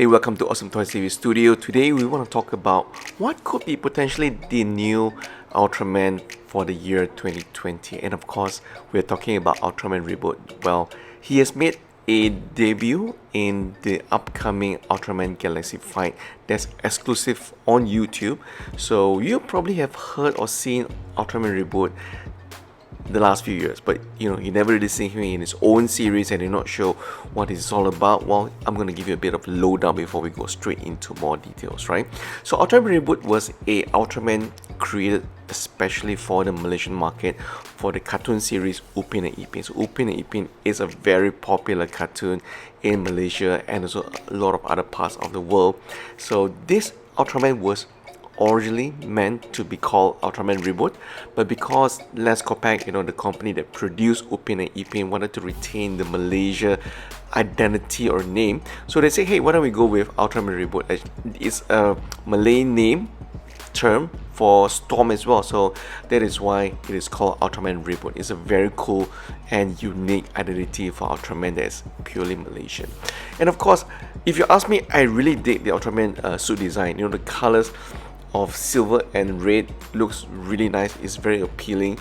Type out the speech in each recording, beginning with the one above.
Hey, welcome to Awesome Toy Series Studio. Today we want to talk about what could be potentially the new Ultraman for the year 2020. And of course, we're talking about Ultraman Reboot. Well, he has made a debut in the upcoming Ultraman Galaxy fight that's exclusive on YouTube. So you probably have heard or seen Ultraman Reboot the last few years, but you never really seen him in his own series and you're not sure what it's all about. Well, I'm going to give you a bit of lowdown before we go straight into more details, right? So Ultraman Reboot was a Ultraman created especially for the Malaysian market for the cartoon series Upin and Ipin. So Upin and Ipin is a very popular cartoon in Malaysia and also a lot of other parts of the world. So this Ultraman was originally meant to be called Ultraman Reboot, but because Les Kopak, the company that produced Upin and Ipin, wanted to retain the Malaysia identity or name, so they say, hey, why don't we go with Ultraman Reboot? It's a Malay name term for Storm as well, so that is why it is called Ultraman Reboot. It's a very cool and unique identity for Ultraman that is purely Malaysian. And of course, if you ask me, I really dig the Ultraman suit design. The colors of silver and red looks really nice. It's very appealing,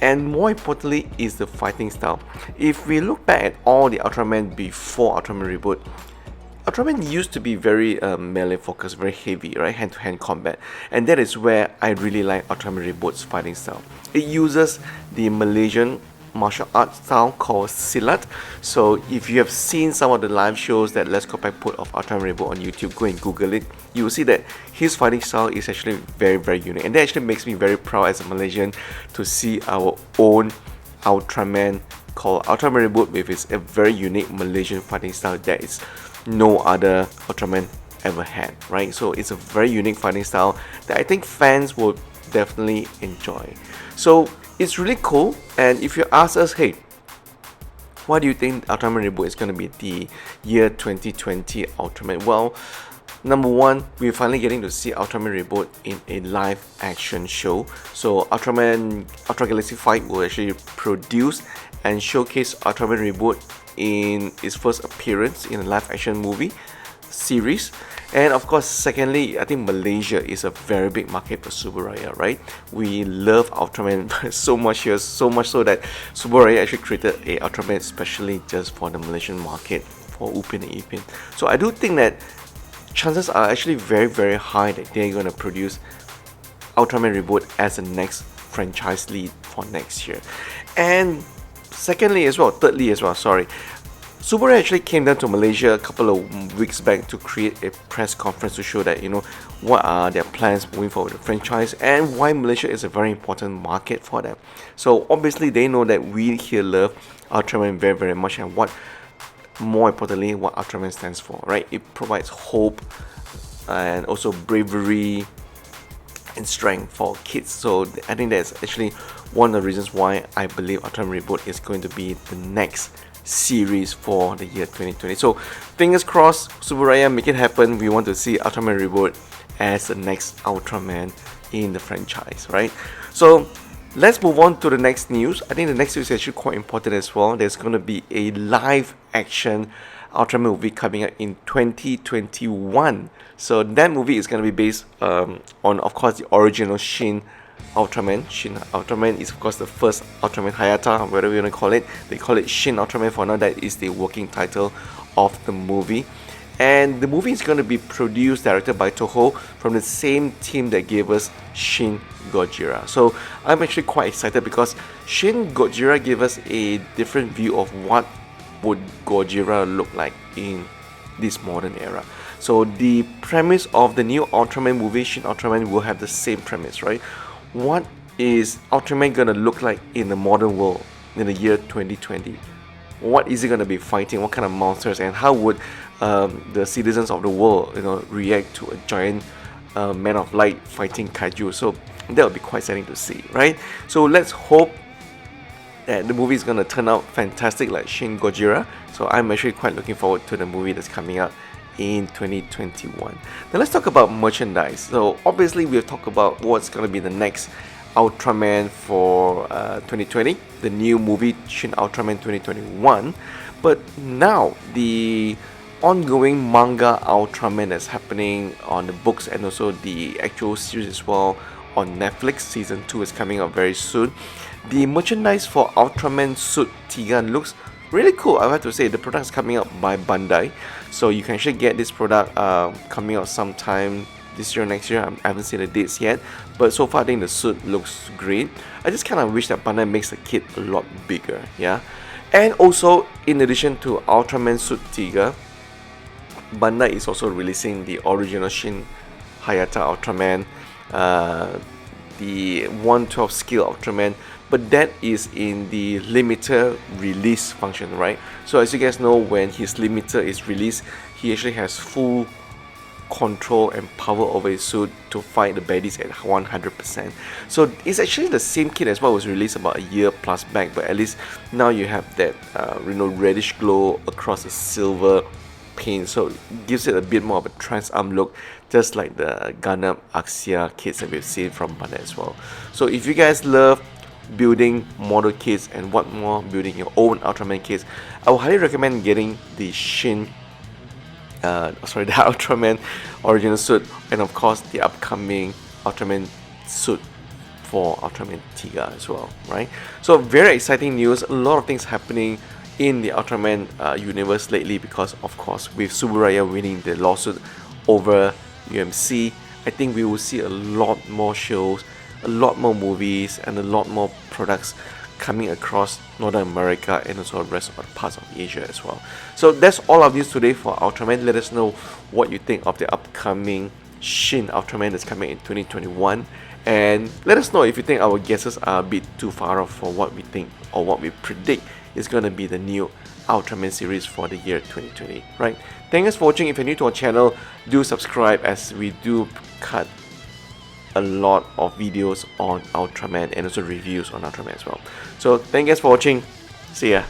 and more importantly is the fighting style. If we look back at all the Ultraman before Ultraman Reboot, Ultraman used to be very melee focused, very heavy, right, hand-to-hand combat, and that is where I really like Ultraman Reboot's fighting style. It uses the Malaysian martial arts style called Silat. So if you have seen some of the live shows that Les Kopak put of Ultraman Reboot on YouTube, go and Google it. You will see that his fighting style is actually very, very unique, and that actually makes me very proud as a Malaysian to see our own Ultraman called Ultraman Reboot with his a very unique Malaysian fighting style that is no other Ultraman ever had, right? So it's a very unique fighting style that I think fans will definitely enjoy. So it's really cool, and if you ask us, hey, what do you think Ultraman Reboot is going to be the year 2020 Ultraman? Well, number one, we're finally getting to see Ultraman Reboot in a live action show. So Ultra Galaxy Fight will actually produce and showcase Ultraman Reboot in its first appearance in a live action movie series. And of course, secondly, I think Malaysia is a very big market for Subaraya, right? We love Ultraman so much here, so much so that Subaraya actually created a Ultraman especially just for the Malaysian market for Upin and Ipin. So I do think that chances are actually very, very high that they're going to produce Ultraman Reboot as the next franchise lead for next year. And thirdly as well, Subaraya actually came down to Malaysia a couple of weeks back to create a press conference to show that, what are their plans moving forward with the franchise and why Malaysia is a very important market for them. So obviously they know that we here love Ultraman very, very much, and more importantly, what Ultraman stands for, right? It provides hope and also bravery and strength for kids. So I think that's actually one of the reasons why I believe Ultraman Reboot is going to be the next series for the year 2020. So fingers crossed, Subaraya, make it happen. We want to see Ultraman Reboot as the next Ultraman in the franchise, right? So let's move on to the next news. I think the next news is actually quite important as well. There's going to be a live action Ultraman movie coming out in 2021. So that movie is going to be based on, of course, the original Shin Ultraman. Shin Ultraman is of course the first Ultraman Hayata, whatever you want to call it. They call it Shin Ultraman for now. That is the working title of the movie. And the movie is going to be produced, directed by Toho from the same team that gave us Shin Gojira. So I'm actually quite excited because Shin Gojira gave us a different view of what would Gojira look like in this modern era. So the premise of the new Ultraman movie, Shin Ultraman, will have the same premise, right? What is Ultraman gonna look like in the modern world in the year 2020? What is he gonna be fighting? What kind of monsters? And how would the citizens of the world, react to a giant man of light fighting kaiju? So that would be quite exciting to see, right? So let's hope that the movie is gonna turn out fantastic like Shin Gojira. So I'm actually quite looking forward to the movie that's coming out in 2021. Now let's talk about merchandise. So obviously we've talked about what's going to be the next Ultraman for 2020, the new movie Shin Ultraman 2021, but now the ongoing manga Ultraman that's happening on the books and also the actual series as well on Netflix. Season 2 is coming out very soon. The merchandise for Ultraman Suit Tiga looks really cool. I have to say, the product is coming out by Bandai, so you can actually get this product coming out sometime this year or next year. I haven't seen the dates yet, but so far I think the suit looks great. I just kind of wish that Bandai makes the kit a lot bigger, yeah. And also, in addition to Ultraman Suit Tiga, Bandai is also releasing the original Shin Hayata Ultraman, the 112 scale Ultraman, but that is in the limiter release function, right? So as you guys know, when his limiter is released, he actually has full control and power over his suit to fight the baddies at 100%. So it's actually the same kit as what was released about a year plus back, but at least now you have that reddish glow across the silver paint, so it gives it a bit more of a trans arm look, just like the Gundam Axia kits that we've seen from Bandai as well. So if you guys love building model kits and want more building your own Ultraman kits, I would highly recommend getting the the Ultraman original suit, and of course the upcoming Ultraman suit for Ultraman Tiga as well, right? So very exciting news, a lot of things happening in the Ultraman universe lately, because of course with Subaraya winning the lawsuit over UMC, I think we will see a lot more shows, a lot more movies, and a lot more products coming across Northern America and also the rest of the parts of Asia as well. So that's all of news today for Ultraman. Let us know what you think of the upcoming Shin Ultraman that's coming in 2021, and let us know if you think our guesses are a bit too far off for what we think or what we predict is going to be the new Ultraman series for the year 2020, right? Thanks for watching. If you're new to our channel, do subscribe, as we do cut a lot of videos on Ultraman and also reviews on Ultraman as well. So thank you guys for watching. See ya.